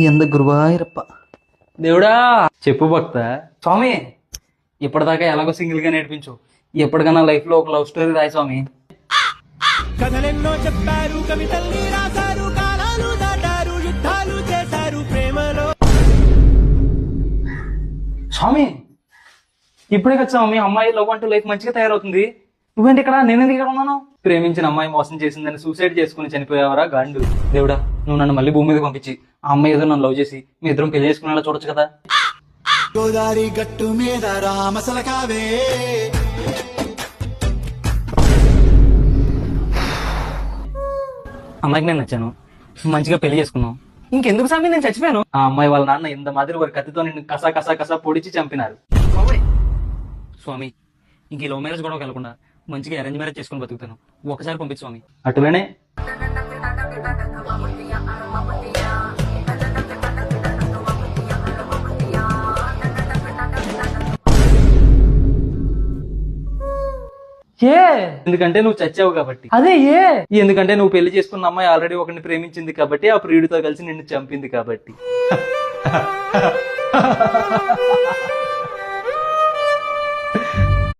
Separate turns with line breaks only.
ఎంత గురువాయూరప్ప. దేవుడా చెప్పు భక్త.
స్వామి ఇప్పటిదాకా ఎలాగో సింగిల్ గా నేర్పించు, ఎప్పటికైనా లైఫ్ లో ఒక లవ్ స్టోరీ రాయి స్వామి.
కథలెన్నో చెప్పారు, కవితల్ని రాశారు, కాలాలు దాటారు, యుద్ధాలు చేశారు ప్రేమలో.
స్వామి ఇప్పుడే కదా స్వామి అమ్మాయి లవ్ అంటూ లైఫ్ మంచిగా తయారవుతుంది. నువ్వేంటి ఇక్కడ, నేనేందుకు ఇక్కడ ఉన్నాను? ప్రేమించిన అమ్మాయి మోసం చేసిందని సూసైడ్ చేసుకుని చనిపోయావరా గాండు. దేవుడా నువ్వు నన్ను మళ్ళీ భూమి మీద పంపించి ఆ అమ్మాయి ఏదో నన్ను లవ్ చేసి మీ ఇద్దరం పెళ్లి చేసుకునేలా చూడొచ్చు కదా.
గోదారి గట్టు మీద రామసలకావే.
అమ్మాయికి నేను నచ్చాను, మంచిగా పెళ్లి చేసుకున్నాం, ఇంకెందుకు స్వామి నేను చచ్చిపోయాను. ఆ అమ్మాయి వాళ్ళ నాన్న ఎంత మాదిరి వారి కత్తితో నిన్ను కసా కసా కసా పొడిచి చంపినారు. స్వామి ఇంక ఈ లవ్ మ్యారేజ్ కూడా వెళ్ళకుండా మంచిగా అరేంజ్ మ్యారేజ్ చేసుకుని బతుకుతాను, ఒకసారి పంపించు స్వామి. అటులోనే
ఏ
ఎందుకంటే నువ్వు చచ్చావు కాబట్టి.
అదే ఏ
ఎందుకంటే నువ్వు పెళ్లి చేసుకున్న అమ్మాయి ఆల్రెడీ ఒకరిని ప్రేమించింది కాబట్టి, ఆ ప్రియుడితో కలిసి నిన్ను చంపింది కాబట్టి.